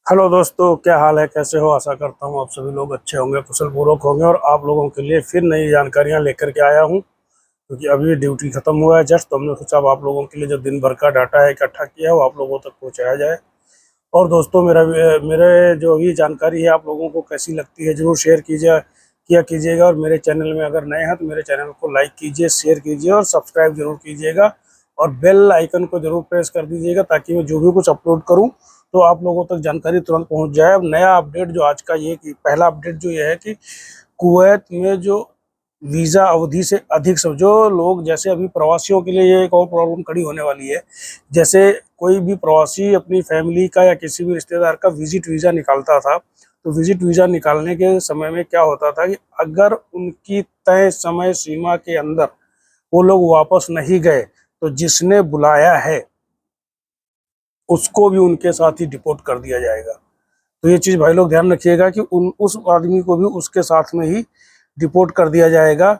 Hello दोस्तों, क्या हाल है? कैसे हो? आशा करता हूँ आप सभी लोग अच्छे होंगे, कुशल पूर्वक होंगे। और आप लोगों के लिए फिर नई जानकारियाँ लेकर के आया हूँ, क्योंकि अभी ड्यूटी खत्म हुआ है जस्ट। तो हमने सोचा अब आप लोगों के लिए जो दिन भर का डाटा है इकट्ठा किया है वो आप लोगों तक पहुँचाया जाए। और दोस्तों, मेरे जो भी जानकारी है आप लोगों को कैसी लगती है ज़रूर शेयर किया कीजिएगा। और मेरे चैनल में अगर नए हैं तो मेरे चैनल को लाइक कीजिए, शेयर कीजिए और सब्सक्राइब जरूर कीजिएगा। और बेल आइकन को जरूर प्रेस कर दीजिएगा, ताकि मैं जो भी कुछ अपलोड करूं तो आप लोगों तक जानकारी तुरंत पहुंच जाए। अब नया अपडेट जो आज का ये कि पहला अपडेट जो ये है कि कुवैत में जो वीज़ा अवधि से अधिक सब जो लोग, जैसे अभी प्रवासियों के लिए ये एक और प्रॉब्लम खड़ी होने वाली है। जैसे कोई भी प्रवासी अपनी फैमिली का या किसी भी रिश्तेदार का विजिट वीज़ा निकालता था, तो विजिट वीज़ा निकालने के समय में क्या होता था कि अगर उनकी तय समय सीमा के अंदर वो लोग वापस नहीं गए तो जिसने बुलाया है उसको भी उनके साथ ही डिपोर्ट कर दिया जाएगा। तो ये चीज़ भाई लोग ध्यान रखिएगा कि उस आदमी को भी उसके साथ में ही डिपोर्ट कर दिया जाएगा।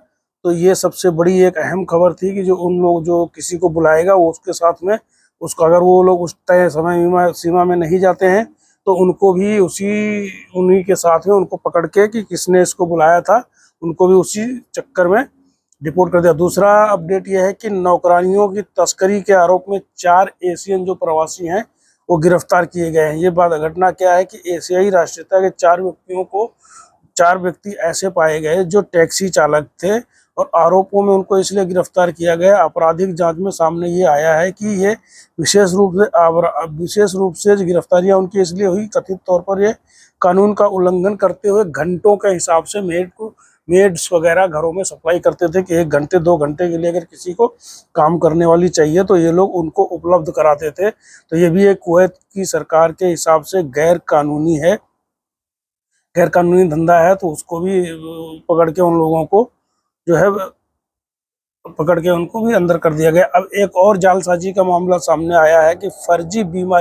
तो ये सबसे बड़ी एक अहम खबर थी कि जो उन लोग जो किसी को बुलाएगा वो उसके साथ में उसको, अगर वो लोग उस तय समय सीमा में नहीं जाते हैं तो उनको भी उन्हीं के साथ में उनको पकड़ के कि किसने इसको बुलाया था, उनको भी उसी चक्कर में डिपोर्ट कर दिया। दूसरा अपडेट यह है कि नौकरानियों की तस्करी के आरोप में 4 एशियन जो प्रवासी हैं वो गिरफ्तार किए गए हैं। ये बात घटना क्या है कि एशियाई राष्ट्रीयता के 4 व्यक्ति ऐसे पाए गए जो टैक्सी चालक थे, और आरोपों में उनको इसलिए गिरफ्तार किया गया। आपराधिक जांच में सामने ये आया है कि ये विशेष रूप से गिरफ्तारियां उनकी इसलिए हुई, कथित तौर पर ये कानून का उल्लंघन करते हुए घंटों के हिसाब से मेड्स वगैरह घरों में सप्लाई करते थे कि 1 घंटे 2 घंटे के लिए अगर किसी को काम करने वाली चाहिए तो ये लोग उनको उपलब्ध कराते थे। तो ये भी एक कुवैत की सरकार के हिसाब से गैर कानूनी धंधा है। तो उसको भी पकड़ के उन लोगों को जो है पकड़ के उनको भी अंदर कर दिया गया। अब एक और जालसाजी का मामला सामने आया है कि फर्जी बीमा,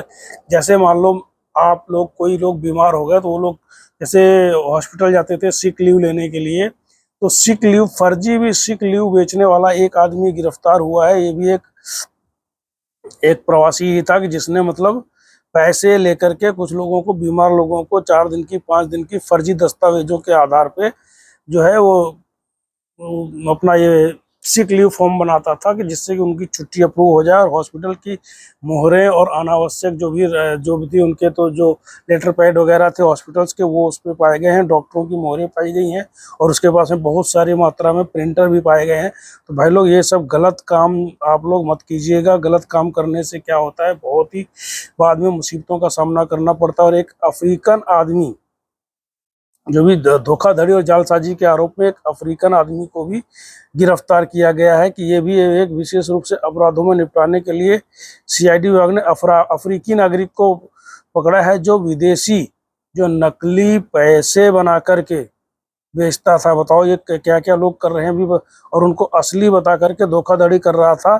जैसे मान लो आप लोग कोई लोग बीमार हो गए तो वो लोग जैसे हॉस्पिटल जाते थे सिक लीव लेने के लिए, तो फर्जी भी सिक लीव बेचने वाला एक आदमी गिरफ्तार हुआ है। ये भी एक प्रवासी ही था कि जिसने मतलब पैसे लेकर के कुछ लोगों को, बीमार लोगों को 4 दिन की 5 दिन की फर्जी दस्तावेजों के आधार पे जो है वो अपना ये सिक लीव फॉर्म बनाता था कि जिससे कि उनकी छुट्टी अप्रूव हो जाए। और हॉस्पिटल की मोहरें और अनावश्यक जो भी थी उनके, तो जो लेटर पैड वगैरह थे हॉस्पिटल्स के वो उस पर पाए गए हैं, डॉक्टरों की मोहरें पाई गई हैं, और उसके पास में बहुत सारी मात्रा में प्रिंटर भी पाए गए हैं। तो भाई लोग ये सब गलत काम आप लोग मत कीजिएगा। गलत काम करने से क्या होता है, बहुत ही बाद में मुसीबतों का सामना करना पड़ता है। और एक अफ्रीकन आदमी जो भी धोखाधड़ी और जालसाजी के आरोप में एक अफ्रीकन आदमी को भी गिरफ्तार किया गया है कि ये भी एक विशेष रूप से अपराधों में निपटाने के लिए सीआईडी विभाग ने अफ्रीकी नागरिक को पकड़ा है, जो विदेशी जो नकली पैसे बना करके बेचता था। बताओ ये क्या क्या लोग कर रहे हैं अभी, और उनको असली बता करके धोखाधड़ी कर रहा था।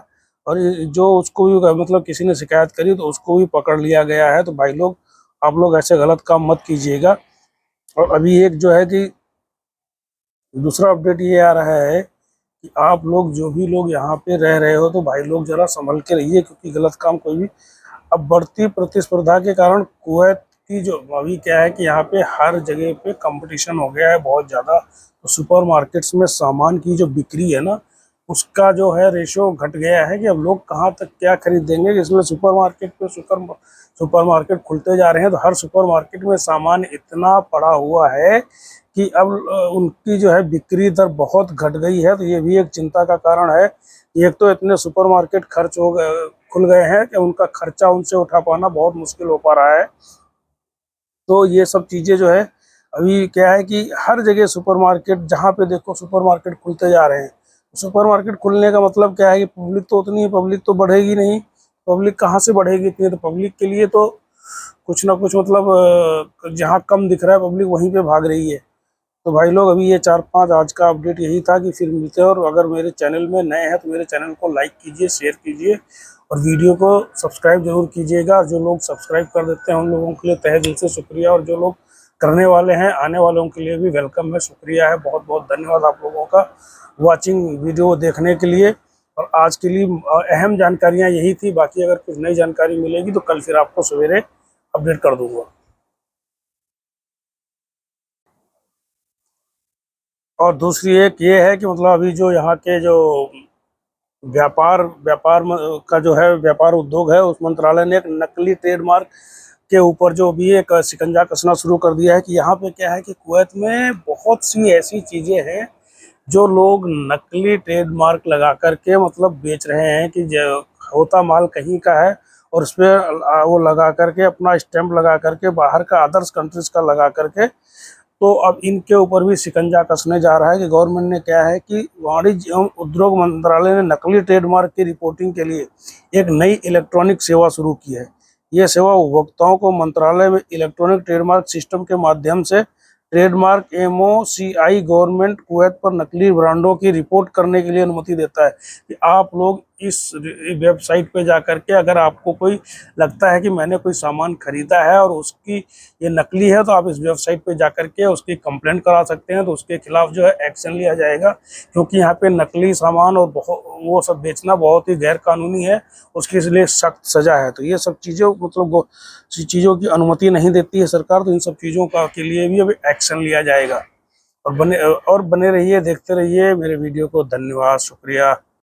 और जो उसको भी मतलब किसी ने शिकायत करी तो उसको भी पकड़ लिया गया है। तो भाई लोग, आप लोग ऐसे गलत काम मत कीजिएगा। और अभी एक जो है कि दूसरा अपडेट ये आ रहा है कि आप लोग जो भी लोग यहाँ पे रह रहे हो तो भाई लोग जरा संभल के रहिए, क्योंकि गलत काम कोई भी, अब बढ़ती प्रतिस्पर्धा के कारण कुवैत की जो अभी क्या है कि यहाँ पे हर जगह पे कंपटीशन हो गया है बहुत ज़्यादा। तो सुपर मार्केट्स में सामान की जो बिक्री है ना, उसका जो है रेशो घट गया है कि अब लोग कहाँ तक क्या खरीदेंगे। इसलिए सुपर मार्केट खुलते जा रहे हैं, तो हर सुपर मार्केट में सामान इतना पड़ा हुआ है कि अब उनकी जो है बिक्री दर बहुत घट गई है। तो ये भी एक चिंता का कारण है। एक तो इतने सुपर मार्केट खुल गए हैं कि उनका खर्चा उनसे उठा पाना बहुत मुश्किल हो पा रहा है। तो ये सब चीज़ें जो है अभी क्या है कि हर जगह सुपर मार्केट, जहाँ पे देखो सुपर मार्केट खुलते जा रहे हैं। सुपर मार्केट खुलने का मतलब क्या है कि पब्लिक तो बढ़ेगी नहीं। पब्लिक कहाँ से बढ़ेगी इतनी? तो पब्लिक के लिए तो कुछ ना कुछ मतलब जहाँ कम दिख रहा है पब्लिक वहीं पे भाग रही है। तो भाई लोग, अभी ये 4-5 आज का अपडेट यही था कि फिर मिलते हैं। और अगर मेरे चैनल में नए हैं तो मेरे चैनल को लाइक कीजिए, शेयर कीजिए और वीडियो को सब्सक्राइब जरूर कीजिएगा। जो लोग सब्सक्राइब कर देते हैं उन लोगों के लिए तहे दिल से शुक्रिया, और जो लोग करने वाले हैं आने वालों के लिए भी वेलकम है, शुक्रिया है। बहुत बहुत धन्यवाद आप लोगों का वॉचिंग वीडियो देखने के लिए। और आज के लिए अहम जानकारियाँ यही थी। बाकी अगर कुछ नई जानकारी मिलेगी तो कल फिर आपको सवेरे अपडेट कर दूँगा। और दूसरी एक ये है कि मतलब अभी जो यहाँ के जो व्यापार व्यापार का जो है व्यापार उद्योग है, उस मंत्रालय ने एक नकली ट्रेडमार्क के ऊपर जो भी एक शिकंजा कसना शुरू कर दिया है कि यहाँ पे क्या है कि कुवैत में बहुत सी ऐसी चीज़ें हैं जो लोग नकली ट्रेडमार्क लगा करके मतलब बेच रहे हैं कि जो होता माल कहीं का है और उस पर वो लगा करके अपना स्टैंप लगा करके बाहर का अदर्स कंट्रीज का लगा करके, तो अब इनके ऊपर भी शिकंजा कसने जा रहा है कि गवर्नमेंट ने क्या है कि वाणिज्य एवं उद्योग मंत्रालय ने नकली ट्रेडमार्क की रिपोर्टिंग के लिए एक नई इलेक्ट्रॉनिक सेवा शुरू की है। यह सेवा उपभोक्ताओं को मंत्रालय में इलेक्ट्रॉनिक ट्रेडमार्क सिस्टम के माध्यम से ट्रेडमार्क MOCI गवर्नमेंट कुवैत पर नकली ब्रांडों की रिपोर्ट करने के लिए अनुमति देता है कि आप लोग इस वेबसाइट पे जा करके अगर आपको कोई लगता है कि मैंने कोई सामान खरीदा है और उसकी ये नकली है, तो आप इस वेबसाइट पे जा करके उसकी कंप्लेंट करा सकते हैं, तो उसके खिलाफ जो है एक्शन लिया जाएगा। क्योंकि यहाँ पे नकली सामान और वो सब बेचना बहुत ही गैर कानूनी है, उसके इसलिए सख्त सजा है। तो ये सब चीज़ें मतलब चीज़ों की अनुमति नहीं देती है सरकार, तो इन सब चीज़ों का के लिए भी अभी एक्शन लिया जाएगा। और बने रहिए, देखते रहिए मेरे वीडियो को। धन्यवाद, शुक्रिया।